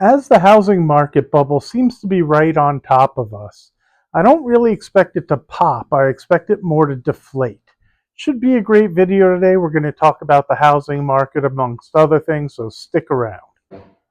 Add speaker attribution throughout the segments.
Speaker 1: As the housing market bubble seems to be right on top of us, I don't really expect it to pop. I expect it more to deflate. Should be a great video today. We're going to talk about the housing market amongst other things, so stick around.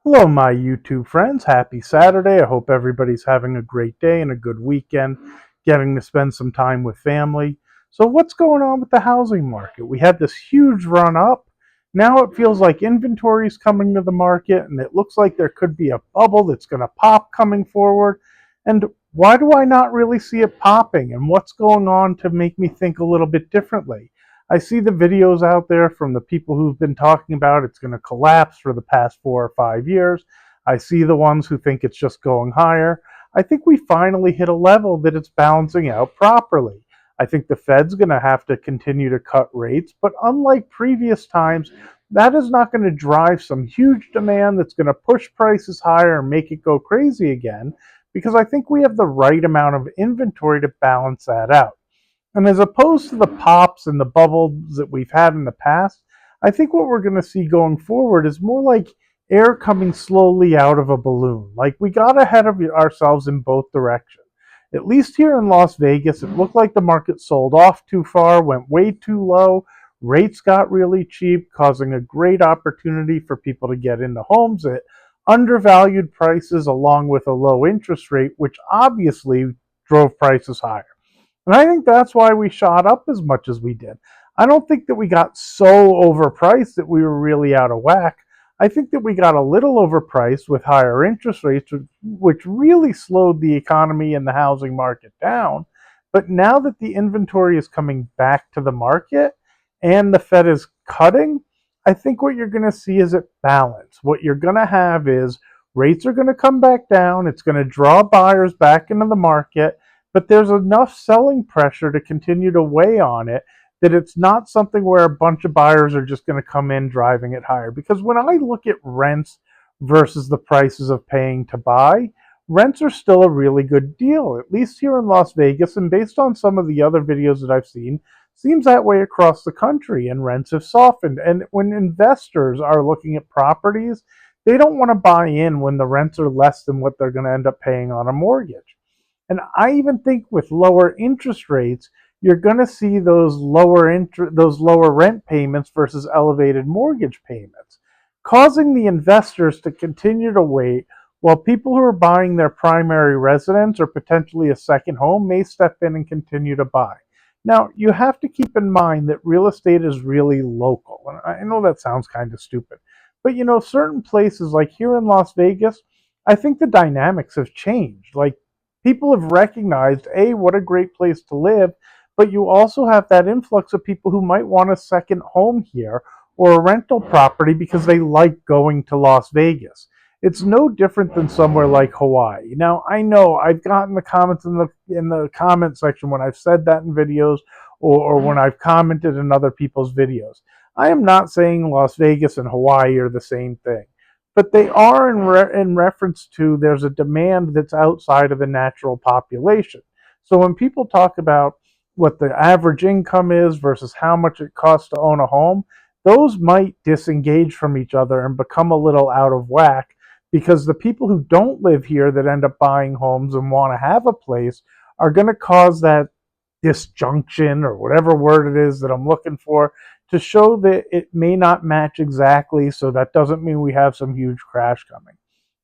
Speaker 1: Hello, my YouTube friends. Happy Saturday. I hope everybody's having a great day and a good weekend, getting to spend some time with family. So, what's going on with the housing market? We had this huge run up. Now it feels like inventory is coming to the market, and it looks like there could be a bubble that's going to pop coming forward. And why do I not really see it popping? And what's going on to make me think a little bit differently? I see the videos out there from the people who've been talking about it's going to collapse for the past 4 or 5 years. I see the ones who think it's just going higher. I think we finally hit a level that it's balancing out properly. I think the Fed's going to have to continue to cut rates, but unlike previous times, that is not going to drive some huge demand that's going to push prices higher and make it go crazy again, because I think we have the right amount of inventory to balance that out. And as opposed to the pops and the bubbles that we've had in the past, I think what we're going to see going forward is more like air coming slowly out of a balloon. Like we got ahead of ourselves in both directions. At least here in Las Vegas, it looked like the market sold off too far, went way too low. Rates got really cheap, causing a great opportunity for people to get into homes at undervalued prices along with a low interest rate, which obviously drove prices higher. And I think that's why we shot up as much as we did. I don't think that we got so overpriced that we were really out of whack. I think that we got a little overpriced with higher interest rates, which really slowed the economy and the housing market down. But now that the inventory is coming back to the market and the Fed is cutting, I think what you're going to see is it balance. What you're going to have is rates are going to come back down. It's going to draw buyers back into the market, but there's enough selling pressure to continue to weigh on it that it's not something where a bunch of buyers are just going to come in driving it higher. Because when I look at rents versus the prices of paying to buy, rents are still a really good deal, at least here in Las Vegas, and based on some of the other videos that I've seen, seems that way across the country, and rents have softened. And when investors are looking at properties, they don't want to buy in when the rents are less than what they're going to end up paying on a mortgage. And I even think with lower interest rates, you're going to see those lower rent payments versus elevated mortgage payments, causing the investors to continue to wait while people who are buying their primary residence or potentially a second home may step in and continue to buy. Now, you have to keep in mind that real estate is really local. And I know that sounds kind of stupid, but certain places like here in Las Vegas, I think the dynamics have changed. Like people have recognized, A, what a great place to live, but you also have that influx of people who might want a second home here or a rental property because they like going to Las Vegas. It's no different than somewhere like Hawaii. Now, I know I've gotten the comments in the comment section when I've said that in videos or when I've commented in other people's videos. I am not saying Las Vegas and Hawaii are the same thing, but they are in reference to there's a demand that's outside of the natural population. So when people talk about what the average income is versus how much it costs to own a home, those might disengage from each other and become a little out of whack because the people who don't live here that end up buying homes and want to have a place are going to cause that disjunction or whatever word it is that I'm looking for to show that it may not match exactly, so that doesn't mean we have some huge crash coming.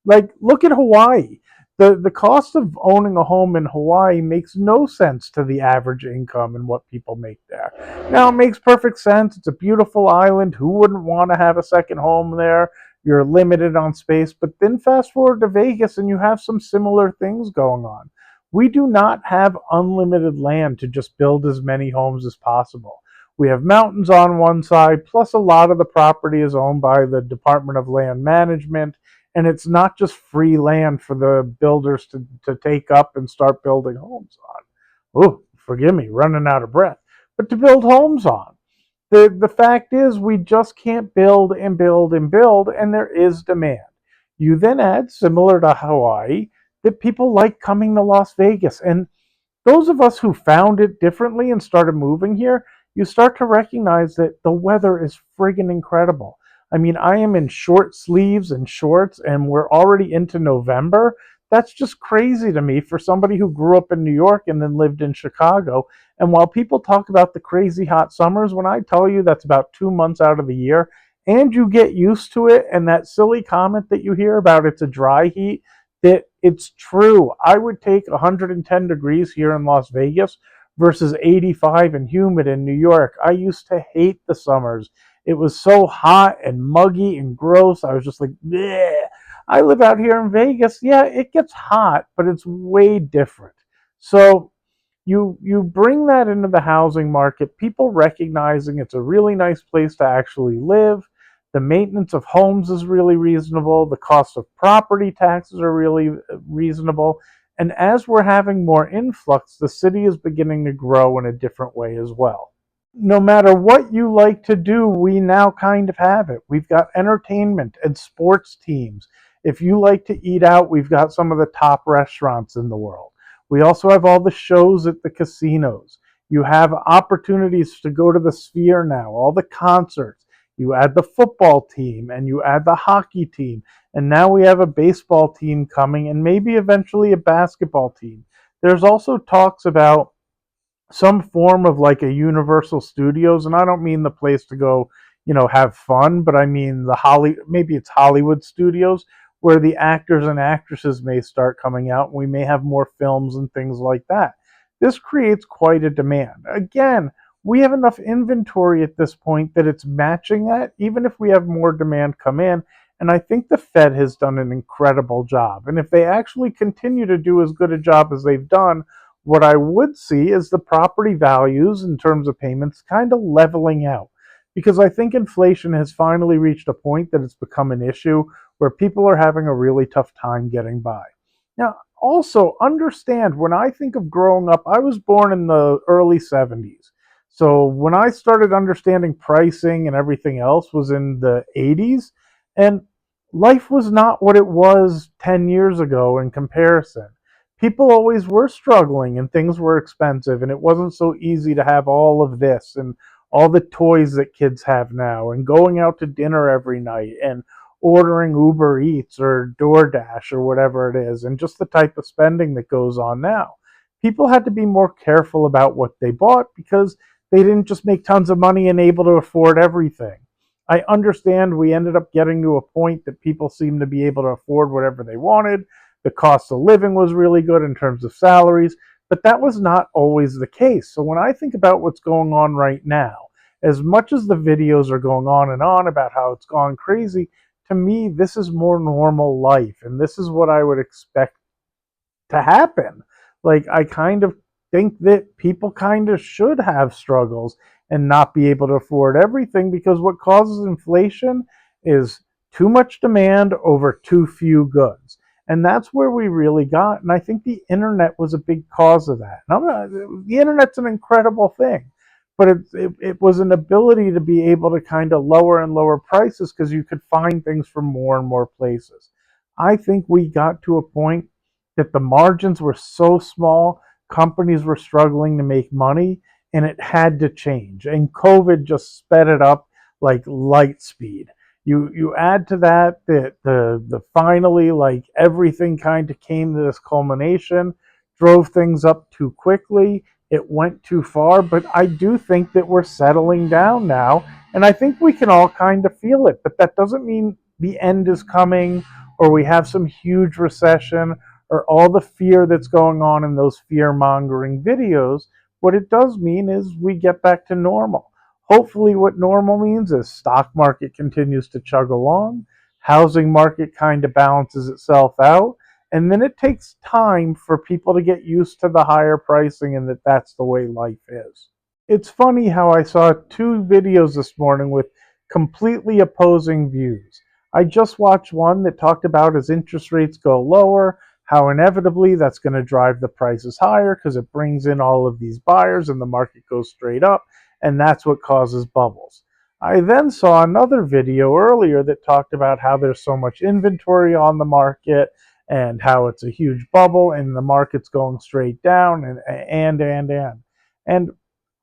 Speaker 1: Like, look at Hawaii. The cost of owning a home in Hawaii makes no sense to the average income and what people make there. Now, it makes perfect sense. It's a beautiful island. Who wouldn't want to have a second home there? You're limited on space. But then fast forward to Vegas and you have some similar things going on. We do not have unlimited land to just build as many homes as possible. We have mountains on one side, plus a lot of the property is owned by the Department of Land Management, and it's not just free land for the builders to take up and start building homes on. Oh, forgive me, running out of breath. But to build homes on. The fact is we just can't build and build and build, and there is demand. You then add, similar to Hawaii, that people like coming to Las Vegas. And those of us who found it differently and started moving here, you start to recognize that the weather is friggin' incredible. I mean, I am in short sleeves and shorts, and we're already into November. That's just crazy to me for somebody who grew up in New York and then lived in Chicago. And while people talk about the crazy hot summers, when I tell you that's about 2 months out of the year, and you get used to it, and that silly comment that you hear about it's a dry heat, that it's true. I would take 110 degrees here in Las Vegas versus 85 and humid in New York. I used to hate the summers. It was so hot and muggy and gross. I was just like, bleh. I live out here in Vegas. Yeah, it gets hot, but it's way different. So you bring that into the housing market, people recognizing it's a really nice place to actually live. The maintenance of homes is really reasonable. The cost of property taxes are really reasonable. And as we're having more influx, the city is beginning to grow in a different way as well. No matter what you like to do, we now kind of have it. We've got entertainment and sports teams. If you like to eat out, we've got some of the top restaurants in the world. We also have all the shows at the casinos. You have opportunities to go to the Sphere now, all the concerts. You add the football team and you add the hockey team. And now we have a baseball team coming and maybe eventually a basketball team. There's also talks about some form of like a Universal Studios, and I don't mean the place to go, have fun, but I mean maybe it's Hollywood Studios where the actors and actresses may start coming out, and we may have more films and things like that. This creates quite a demand. Again, we have enough inventory at this point that it's matching that, even if we have more demand come in. And I think the Fed has done an incredible job. And if they actually continue to do as good a job as they've done, what I would see is the property values in terms of payments kind of leveling out. Because I think inflation has finally reached a point that it's become an issue where people are having a really tough time getting by. Now, also understand when I think of growing up, I was born in the early 70s. So when I started understanding pricing and everything else was in the 80s, and life was not what it was 10 years ago in comparison. People always were struggling and things were expensive and it wasn't so easy to have all of this and all the toys that kids have now and going out to dinner every night and ordering Uber Eats or DoorDash or whatever it is, and just the type of spending that goes on now. People had to be more careful about what they bought because they didn't just make tons of money and able to afford everything. I understand we ended up getting to a point that people seemed to be able to afford whatever they wanted. The cost of living was really good in terms of salaries, but that was not always the case. So when I think about what's going on right now, as much as the videos are going on and on about how it's gone crazy, to me, this is more normal life, and this is what I would expect to happen. Like, I kind of think that people kind of should have struggles and not be able to afford everything, because what causes inflation is too much demand over too few goods. And that's where we really got. And I think the internet was a big cause of that. And the internet's an incredible thing, but it was an ability to be able to kind of lower and lower prices because you could find things from more and more places. I think we got to a point that the margins were so small, companies were struggling to make money, and it had to change. And COVID just sped it up like light speed. You add to that that the finally, like, everything kind of came to this culmination, drove things up too quickly. It went too far, but I do think that we're settling down now, and I think we can all kind of feel it. But that doesn't mean the end is coming or we have some huge recession or all the fear that's going on in those fear-mongering videos. What it does mean is we get back to normal. Hopefully what normal means is stock market continues to chug along, housing market kind of balances itself out, and then it takes time for people to get used to the higher pricing and that that's the way life is. It's funny how I saw two videos this morning with completely opposing views. I just watched one that talked about as interest rates go lower, how inevitably that's going to drive the prices higher because it brings in all of these buyers and the market goes straight up, and that's what causes bubbles. I then saw another video earlier that talked about how there's so much inventory on the market and how it's a huge bubble and the market's going straight down and. And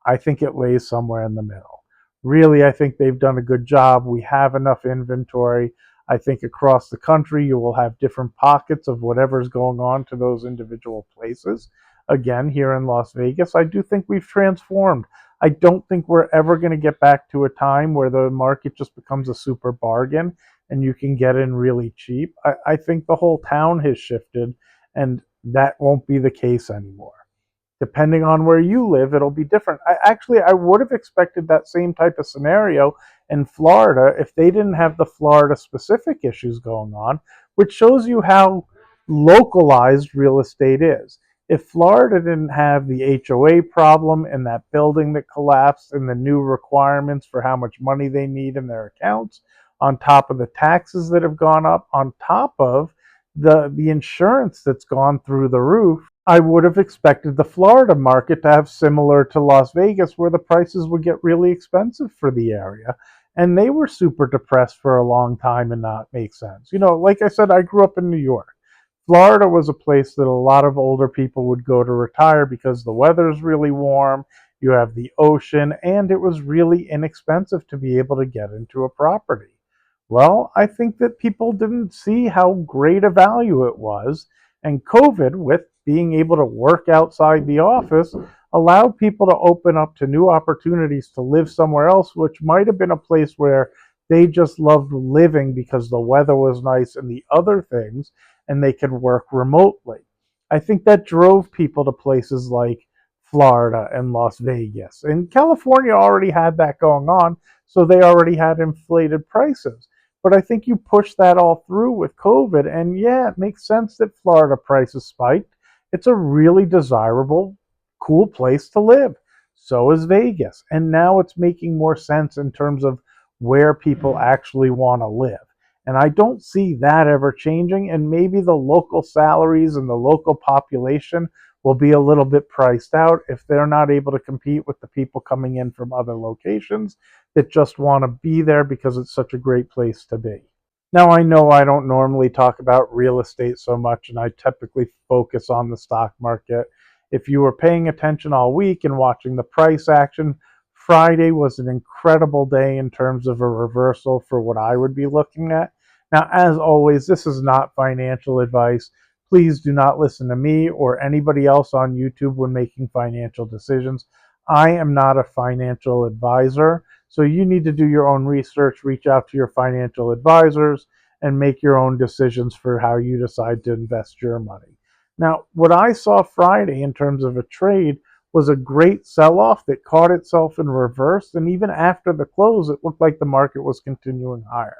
Speaker 1: I think it lays somewhere in the middle. Really, I think they've done a good job. We have enough inventory. I think across the country, you will have different pockets of whatever's going on to those individual places. Again, here in Las Vegas, I do think we've transformed. I don't think we're ever going to get back to a time where the market just becomes a super bargain and you can get in really cheap. I think the whole town has shifted, and that won't be the case anymore. Depending on where you live, it'll be different. I would have expected that same type of scenario in Florida if they didn't have the Florida specific issues going on, which shows you how localized real estate is. If Florida didn't have the HOA problem and that building that collapsed and the new requirements for how much money they need in their accounts, on top of the taxes that have gone up, on top of the insurance that's gone through the roof, I would have expected the Florida market to have similar to Las Vegas, where the prices would get really expensive for the area. And they were super depressed for a long time and not make sense. Like I said, I grew up in New York. Florida was a place that a lot of older people would go to retire because the weather's really warm, you have the ocean, and it was really inexpensive to be able to get into a property. Well, I think that people didn't see how great a value it was, and COVID, with being able to work outside the office, allowed people to open up to new opportunities to live somewhere else, which might have been a place where they just loved living because the weather was nice and the other things, and they could work remotely. I think that drove people to places like Florida and Las Vegas. And California already had that going on, so they already had inflated prices. But I think you push that all through with COVID, and yeah, it makes sense that Florida prices spiked. It's a really desirable, cool place to live. So is Vegas. And now it's making more sense in terms of where people actually want to live. And I don't see that ever changing. And maybe the local salaries and the local population will be a little bit priced out if they're not able to compete with the people coming in from other locations that just want to be there because it's such a great place to be. Now, I know I don't normally talk about real estate so much, and I typically focus on the stock market. If you were paying attention all week and watching the price action, Friday was an incredible day in terms of a reversal for what I would be looking at. Now, as always, this is not financial advice. Please do not listen to me or anybody else on YouTube when making financial decisions. I am not a financial advisor, so you need to do your own research, reach out to your financial advisors, and make your own decisions for how you decide to invest your money. Now, what I saw Friday in terms of a trade was a great sell-off that caught itself in reverse, and even after the close, it looked like the market was continuing higher.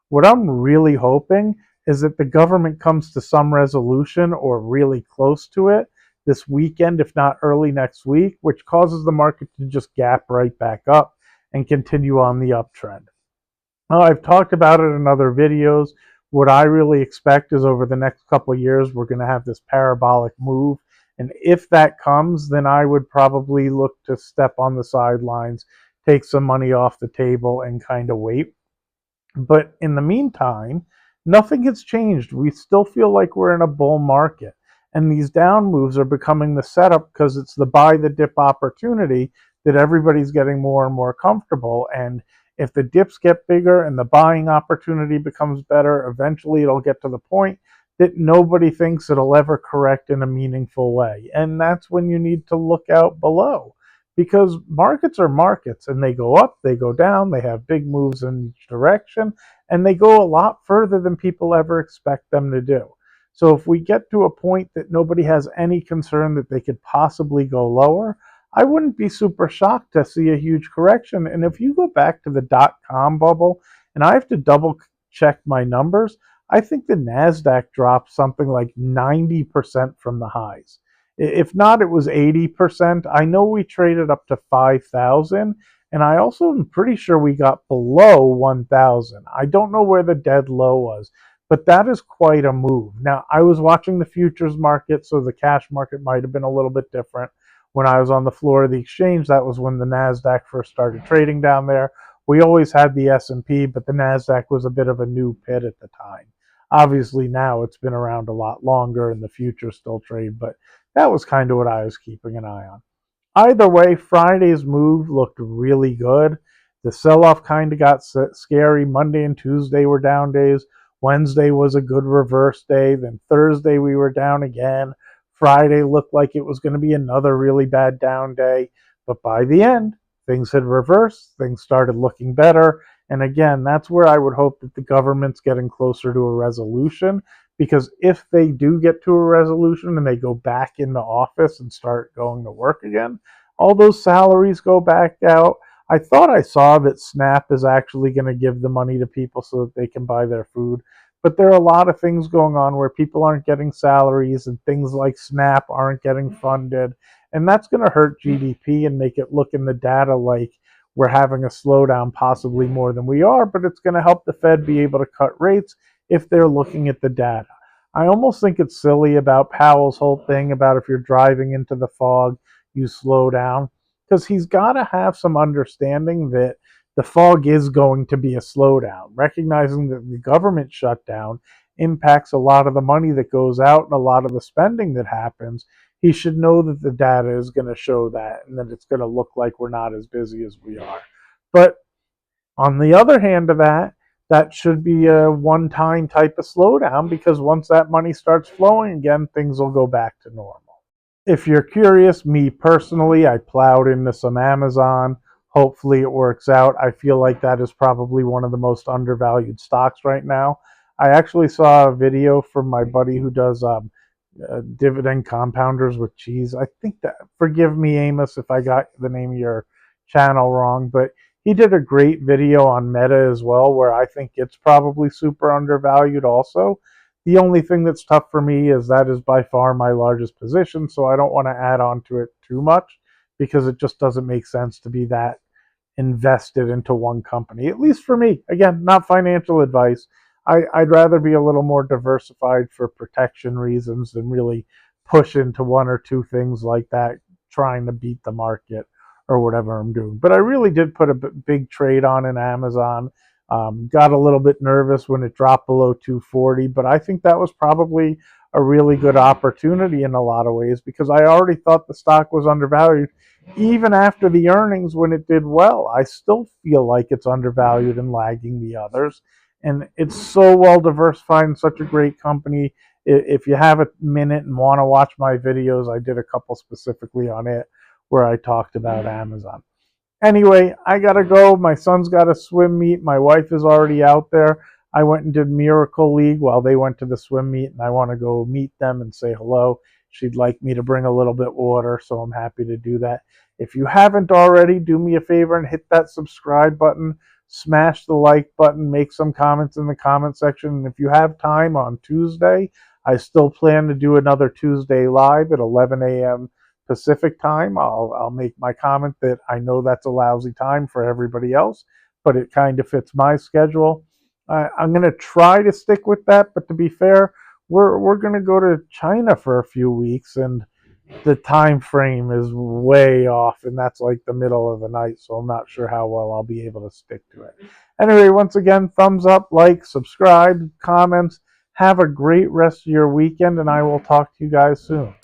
Speaker 1: What I'm really hoping is that the government comes to some resolution or really close to it this weekend, if not early next week, which causes the market to just gap right back up and continue on the uptrend. I've talked about it in other videos. What I really expect is over the next couple of years, we're going to have this parabolic move. And if that comes, then I would probably look to step on the sidelines, take some money off the table, and kind of wait. But in the meantime, nothing has changed. We still feel like we're in a bull market. And these down moves are becoming the setup because it's the buy the dip opportunity that everybody's getting more and more comfortable. And if the dips get bigger and the buying opportunity becomes better, eventually it'll get to the point that nobody thinks it'll ever correct in a meaningful way. And that's when you need to look out below, because markets are markets and they go up, they go down, they have big moves in each direction, and they go a lot further than people ever expect them to do. So if we get to a point that nobody has any concern that they could possibly go lower, I wouldn't be super shocked to see a huge correction. And if you go back to the dot-com bubble, and I have to double check my numbers, I think the NASDAQ dropped something like 90% from the highs. If not, it was 80%. I know we traded up to 5,000, and I also am pretty sure we got below 1,000. I don't know where the dead low was, but that is quite a move. Now, I was watching the futures market, so the cash market might have been a little bit different. When I was on the floor of the exchange, that was when the NASDAQ first started trading down there. We always had the S&P, but the NASDAQ was a bit of a new pit at the time. Obviously, now it's been around a lot longer and the futures still trade, but that was kind of what I was keeping an eye on. Either way, Friday's move looked really good. The sell-off kind of got scary. Monday and Tuesday were down days. Wednesday was a good reverse day. Then Thursday we were down again. Friday looked like it was going to be another really bad down day. But by the end, things had reversed. Things started looking better. And again, that's where I would hope that the government's getting closer to a resolution. Because if they do get to a resolution and they go back into office and start going to work again, all those salaries go back out. I thought I saw that SNAP is actually going to give the money to people so that they can buy their food. But there are a lot of things going on where people aren't getting salaries and things like SNAP aren't getting funded. And that's going to hurt GDP and make it look in the data like we're having a slowdown, possibly more than we are. But it's going to help the Fed be able to cut rates if they're looking at the data. I almost think it's silly about Powell's whole thing about if you're driving into the fog, you slow down, because he's got to have some understanding that the fog is going to be a slowdown, recognizing that the government shutdown impacts a lot of the money that goes out and a lot of the spending that happens. He should know that the data is going to show that and that it's going to look like we're not as busy as we are. But on the other hand of that, that should be a one-time type of slowdown, because once that money starts flowing again, things will go back to normal. If you're curious, me personally, I plowed into some Amazon. Hopefully it works out. I feel like that is probably one of the most undervalued stocks right now. I actually saw a video from my buddy who does dividend compounders with cheese. I think that, forgive me, Amos, if I got the name of your channel wrong, but he did a great video on Meta as well, where I think it's probably super undervalued also. The only thing that's tough for me is that is by far my largest position, so I don't want to add on to it too much because it just doesn't make sense to be that invested into one company, at least for me. Again, not financial advice. I'd rather be a little more diversified for protection reasons than really push into one or two things like that, trying to beat the market or whatever I'm doing. But I really did put a big trade on in Amazon. Got a little bit nervous when it dropped below 240, but I think that was probably a really good opportunity in a lot of ways, because I already thought the stock was undervalued. Even after the earnings, when it did well, I still feel like it's undervalued and lagging the others. And it's so well diversified and such a great company. If you have a minute and want to watch my videos, I did a couple specifically on it where I talked about Amazon. Anyway, I gotta go. My son's got a swim meet. My wife is already out there. I went and did Miracle League while they went to the swim meet, and I want to go meet them and say hello. She'd like me to bring a little bit of water, so I'm happy to do that. If you haven't already, do me a favor and hit that subscribe button, smash the like button, make some comments in the comment section. And if you have time on Tuesday, I still plan to do another Tuesday live at 11 a.m. Pacific time. I'll make my comment that I know that's a lousy time for everybody else, but it kind of fits my schedule. I'm going to try to stick with that, but to be fair, we're going to go to China for a few weeks, and the time frame is way off, and that's like the middle of the night, so I'm not sure how well I'll be able to stick to it. Anyway, once again, thumbs up, like, subscribe, comments. Have a great rest of your weekend, and I will talk to you guys soon.